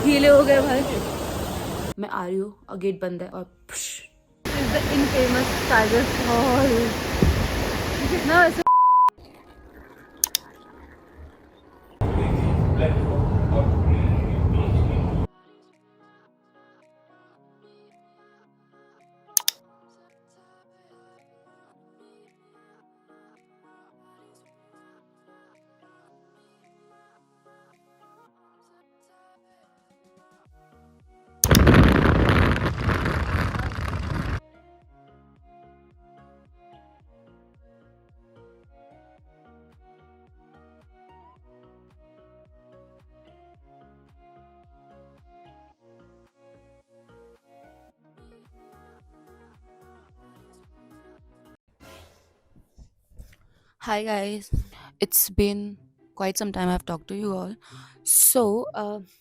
गीले हो गए भाई। मैं आ रही हूँ और गेट बंद है और इनफेमस टाइगर फॉल। कितना वैसे Hi guys, it's been quite some time I've talked to you all. So,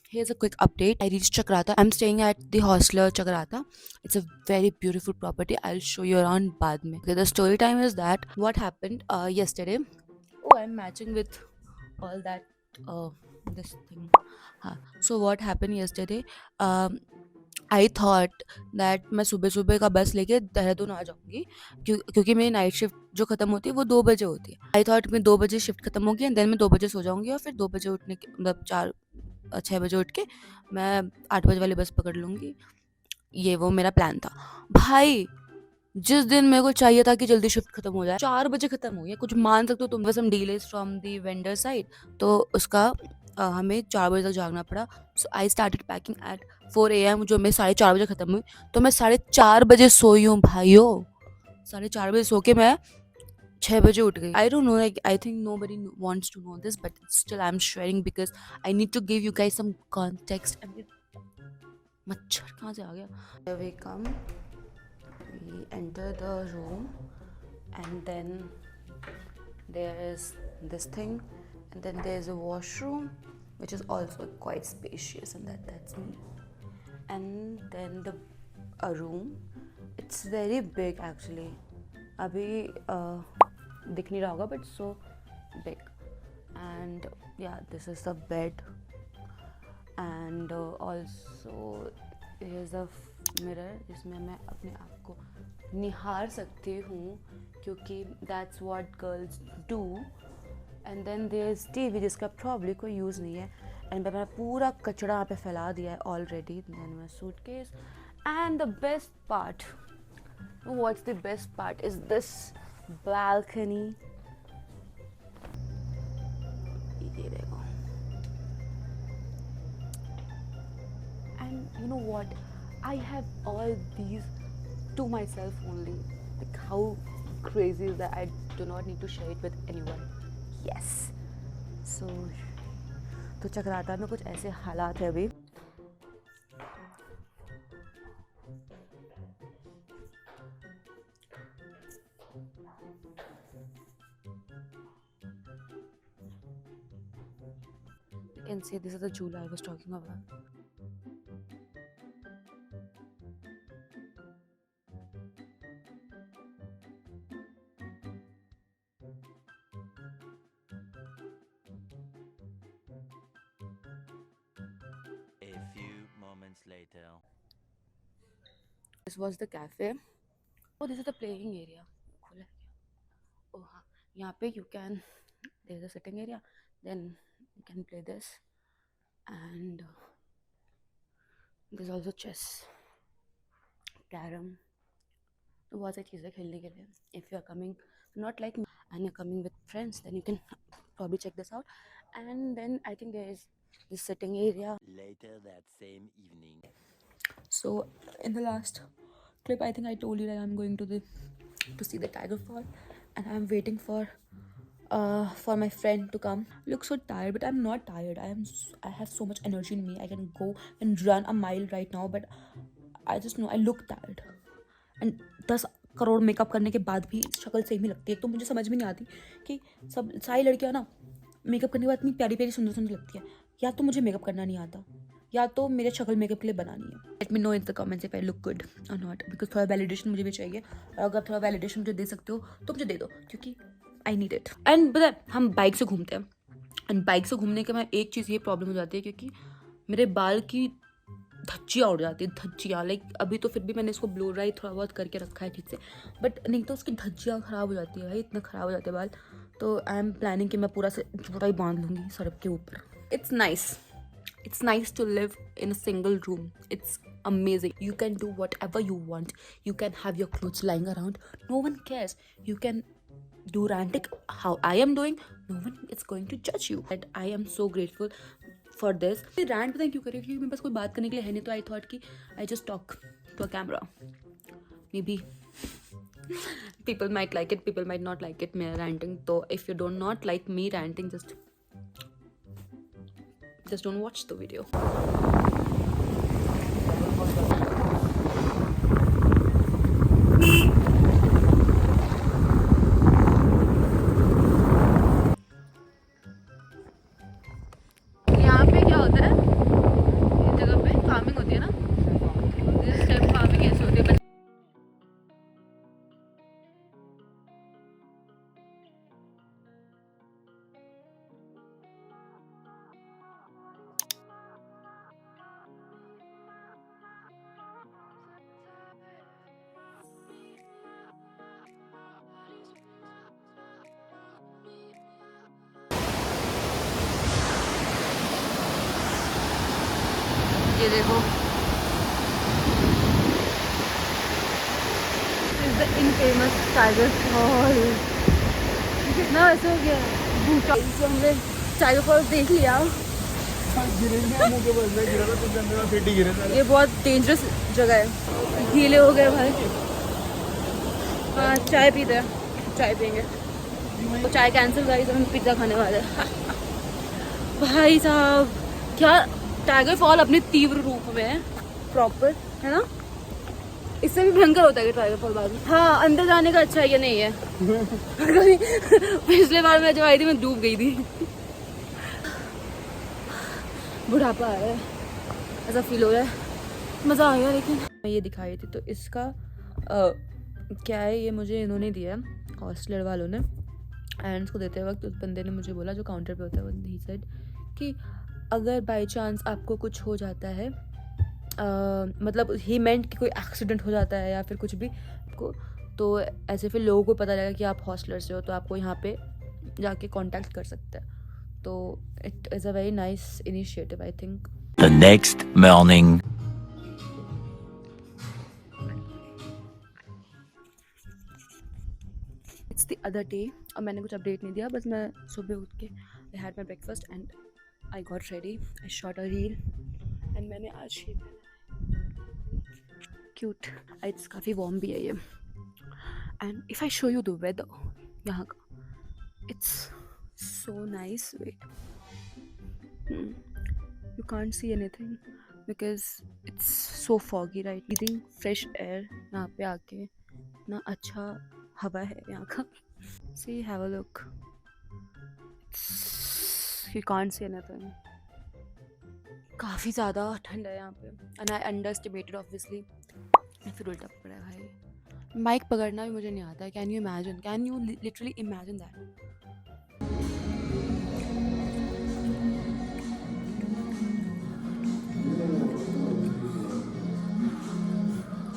here's a quick update. I reached Chakrata. I'm staying at the hostler Chakrata. It's a very beautiful property. I'll show you around बाद में. Okay, the story time is that what happened yesterday. Oh, I'm matching with all that this thing. So what happened yesterday? I thought that मैं सुबह सुबह का बस लेके देहरादून आ जाऊंगी क्योंकि मेरी नाइट शिफ्ट जो खत्म होती है वो 2 बजे होती है। आई थॉट मैं 2 बजे शिफ्ट खत्म होगी एंड देन मैं 2 बजे सो जाऊंगी और फिर 2 बजे उठने के मतलब 6 बजे उठ के मैं 8 बजे वाली बस पकड़ लूंगी। ये वो मेरा प्लान था भाई। जिस दिन मेरे को चाहिए था कि जल्दी शिफ्ट खत्म हो जाए 4 बजे खत्म हो गया। कुछ मान सकते हो तुम, बस हम delays from the vendor side, तो उसका हमें 4 बजे तक जागना पड़ा। So I started packing at 4 AM, जो मैं 4:30 बजे खत्म हुई। तो मैं 4:30 बजे सोई हूँ भाइयों। 4:30 बजे सो के मैं 6 बजे उठ गई। I don't know, like I think nobody wants to know this, but still I'm sharing because I need to give you guys some context. मच्छर कहाँ से आ गया? We come, we enter the room, and then there is this thing, and then there's a washroom which is also quite spacious, and that's me. And then a room, it's very big actually. अभी दिख नहीं रहा होगा but so big. And yeah, this is the bed, and also here's a mirror जिसमें मैं अपने आप को निहार सकती हूँ क्योंकि that's what girls do. And then there's TV जिसका probably कोई यूज़ नहीं है, and मैंने पूरा कचरा यहाँ पे फैला दिया है already. Then my suitcase, and the best part, what's the best part is this balcony. ये देखो. And you know what, I have all these to myself only. Like how crazy is that? I do not need to share it with anyone. Yes. So तो चक्राता में कुछ ऐसे हालात है अभी. You can say this is the Jula I was talking about. A few moments later. This was the cafe. Oh, this is the playing area. खुला है क्या? Oh हाँ, यहाँ पे you can, there's a sitting area, then you can play this, and there's also chess, carom, तो बहुत सारी चीज़ें खेलने के लिए. If you are coming not like me and you're coming with friends, then you can probably check this out. And then I think there is this sitting area. Later that same evening. So in the last clip, I think I told you that I'm going to see the tiger fall, and I'm waiting for my friend to come. I look so tired, but I'm not tired. I have so much energy in me. I can go and run a mile right now, but I just know I look tired. And 10 crore makeup करने के बाद भी शक्ल same ही लगती है. तो मुझे समझ में नहीं आती कि सब सारी लड़कियां ना मेकअप करने के बाद इतनी प्यारी प्यारी सुंदर सुंदर लगती है. या तो मुझे मेकअप करना नहीं आता, या तो मेरे शक्ल मेकअप के लिए बनानी है. Let me know in the comments if I look good और नॉट, बिकॉज थोड़ा वैलिडेशन मुझे भी चाहिए. और अगर थोड़ा वैलिडेशन मुझे दे सकते हो तो मुझे दे दो, क्योंकि आई नीड इट. एंड पता है हम बाइक से घूमते हैं, एंड बाइक से घूमने के में एक चीज़ ये प्रॉब्लम हो जाती है क्योंकि मेरे बाल की धज्जियाँ उड़ जाती है, धज्जियाँ। लाइक अभी तो फिर भी मैंने इसको ब्लो ड्राई थोड़ा बहुत करके रखा है ठीक से, बट नहीं तो उसकी धज्जियाँ ख़राब हो जाती है भाई, इतना ख़राब हो जाते हैं बाल। तो आई एम प्लानिंग कि मैं पूरा से पूरा ही बांध लूँगी सड़क के ऊपर। It's nice to live in a single room. It's amazing. You can do whatever you want. You can have your clothes lying around. No one cares. You can do ranting how I am doing. No one is going to judge you. And I am so grateful for this. Rant पता है क्यों कर रही हूँ? क्योंकि मेरे पास कोई बात करने के लिए है नहीं, तो I thought कि I just talk to a camera. Maybe people might like it, people might not like it. मेरा ranting. तो if you do not like me ranting, just don't watch the video. यहाँ पे क्या होता है, इस जगह पे फार्मिंग होती है ना, इस टाइप फार्मिंग ऐसे होती है। ये देखो, is the infamous tiger fall. कितना वैसे हो गया बूटा, तो हमने टाइगर फॉल देख लिया। ये बहुत डेंजरस जगह है, गीले हो गए भाई। हाँ चाय पीते हैं, चाय पियेंगे। तो चाय कैंसिल करी तो हम पिज्ज़ा खाने वाले हैं। भाई साहब क्या टाइगर फॉल अपने तीव्र रूप में है, प्रॉपर है ना। इससे भी भयंकर होता है कि टाइगर फॉल बाद में। हाँ अंदर जाने का अच्छा ये नहीं है। पिछले बार मैं जब आई थी मैं डूब गई थी। बुढ़ापा आ रहा है, ऐसा फील हो रहा है। मज़ा आ गया। लेकिन मैं ये दिखाई थी तो इसका क्या है, ये मुझे इन्होंने दिया हॉस्टलर वालों ने। एंड उसको देते वक्त उस बंदे ने मुझे बोला, जो काउंटर पे होता है, वो ही सेड कि अगर बाई चांस आपको कुछ हो जाता है, मतलब ही मेंट कि कोई एक्सीडेंट हो जाता है या फिर कुछ भी को, तो ऐसे फिर लोगों को पता लगेगा कि आप हॉस्टलर से हो, तो आपको यहाँ पे जाके कांटेक्ट कर सकते हैं। तो it is a very nice initiative I think. The next morning. It's the other day. अब मैंने कुछ अपडेट नहीं दिया, बस मैं सुबह उठ के I had my breakfast and I got ready, I shot a reel and मैंने आज ये क्यूट, इट्स काफ़ी वार्म भी है ये। And if I show you the weather यहाँ का, it's so nice. Wait, you can't see anything because it's so foggy, right? Breathing fresh air यहाँ पे आके ना, अच्छा हवा है यहाँ का। See, have a look. You can't see anything. काफ़ी ज़्यादा ठंड है यहाँ पे and I underestimated obviously. फिर उल्टा पड़ा है भाई। माइक पकड़ना भी मुझे नहीं आता है। Can you imagine? Can you literally imagine that?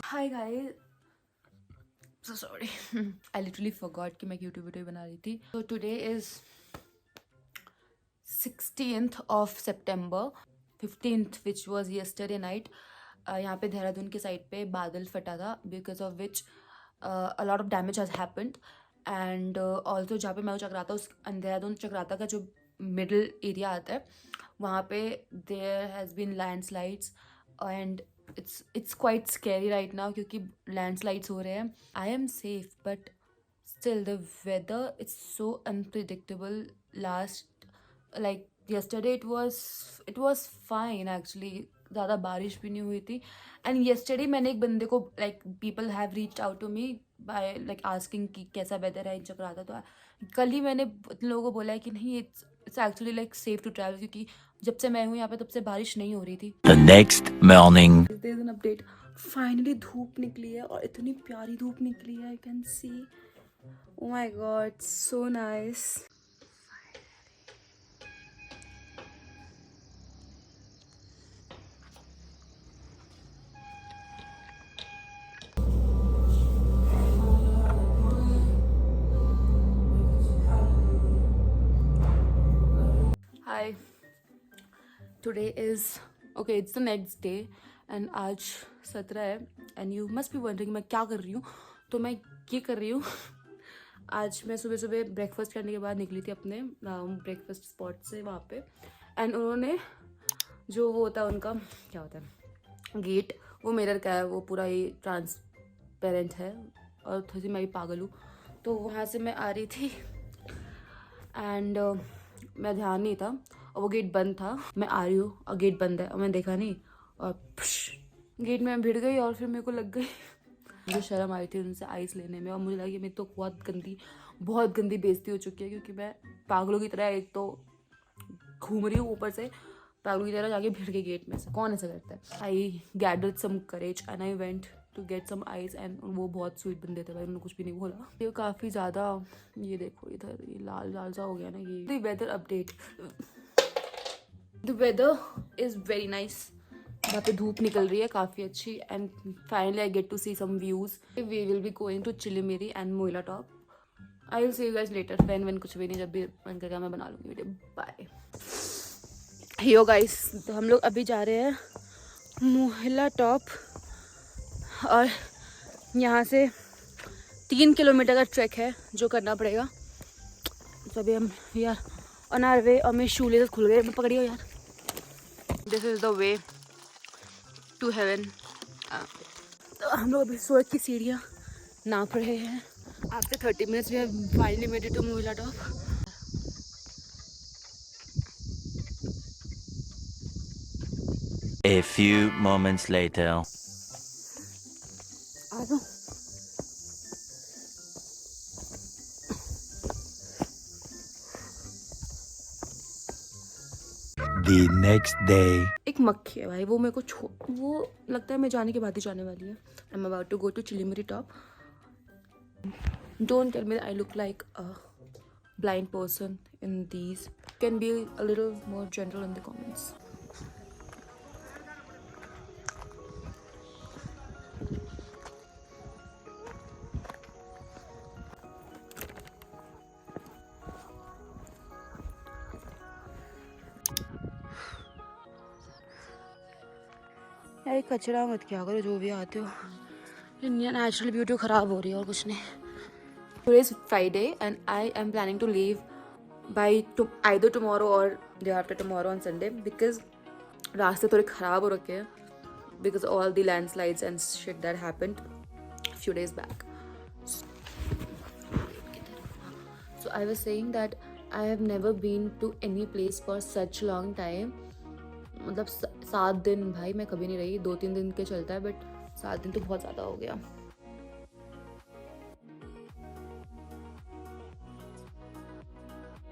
Hi guys. So sorry. I literally forgot कि मैं YouTube वीडियो बना रही थी। So today is 16th of September, 15th which was yesterday night. यहाँ पे देहरादून के साइड पे बादल फटा था, because of which a lot of damage has happened. And also जहाँ पे मैं चक्राता, उस देहरादून चक्राता का जो मिडल एरिया आता है, वहाँ पे there has been landslides and it's quite scary right now क्योंकि landslides हो रहे हैं. I am safe but still the weather it's so unpredictable. Like yesterday it was fine actually, ज़्यादा बारिश भी नहीं हुई थी। एंड yesterday मैंने एक बंदे को like people have reached out to me by like asking कि कैसा वेदर है इन चक्राता। तो कल ही मैंने उन लोगों को बोला है कि नहीं, it's actually like safe to travel क्योंकि जब से मैं हूँ यहाँ पे तब से बारिश नहीं हो रही थी। The next morning. There's an update. Finally धूप निकली है और इतनी प्यारी धूप निकली है। I can see, oh my God, so nice. Hi. Today is okay. It's the next day, and आज 17 है. And you must be wondering मैं क्या कर रही हूँ. तो मैं ये कर रही हूँ. आज मैं सुबह सुबह ब्रेकफास्ट करने के बाद निकली थी अपने ब्रेकफास्ट स्पॉट से वहाँ पे. एंड उन्होंने जो वो होता है उनका क्या होता है गेट, वो मिरर का है, वो पूरा ही ट्रांसपेरेंट है. और थोड़ी सी मैं भी पागल हूँ. तो वहाँ से मैं आ रही थी एंड मैं ध्यान नहीं था और वो गेट बंद था. मैं आ रही हूँ और गेट बंद है और मैंने देखा नहीं और गेट में भिड़ गई और फिर मेरे को लग गई. मुझे शर्म आई थी उनसे आइस लेने में और मुझे लगा कि मेरी तो बहुत गंदी बेइज्जती हो चुकी है क्योंकि मैं पागलों की तरह एक तो घूम रही हूँ ऊपर से पागलों की तरह जाके भिड़ के गेट में से. कौन ऐसा करता है. I gathered some courage and I went to get some ice and वो बहुत स्वीट बंदे थे भाई. उन्होंने कुछ भी नहीं बोला. ये काफ़ी ज़्यादा ये देखो इधर ये लाल लाल सा हो गया ना. ये weather update. The weather is very nice. यहाँ पे धूप निकल रही है काफ़ी अच्छी. And finally I get to see some views. We will be going to Chilimeri and Moila top. I will see you guys later. वैन कुछ भी नहीं, जब भी मन करेगा मैं बना लूँगी वीडियो. बाय. यो गाइस, तो हम लोग अभी जा रहे हैं मोहिला टॉप और यहाँ से 3 किलोमीटर का ट्रैक है जो करना पड़ेगा. तो अभी हम यार ऑन आवर वे और मेरे शू लेसेस खुल गए. मैं पकड़ी हो यार. This is the way to heaven. तो हम लोग अभी स्वर्ग की सीढ़ियाँ नाप रहे हैं. After 30 minutes we have finally made it to Mohila top. A few moments later. आ जाओ. The next day. एक मक्खी है भाई, वो मेरे को वो लगता है मैं जाने के बाद ही जाने वाली है. I am about to go to Chilimeri top. Don't tell me I look like a blind person in these. Can be a little more gentle in the comments. यार कचरा मत क्या करो जो भी आते हो. नेचुरल ब्यूटी ख़राब हो रही है और कुछ नहीं. Today is Friday and I am planning to leave by either tomorrow or day after tomorrow on Sunday because रास्ते थोड़े ख़राब हो रखे हैं because all the landslides and shit that happened a few days back. So I was saying that I have never been to any place for such long time. मतलब 7 दिन भाई मैं कभी नहीं रही. 2-3 दिन के चलता है बट 7 दिन तो बहुत ज़्यादा हो गया.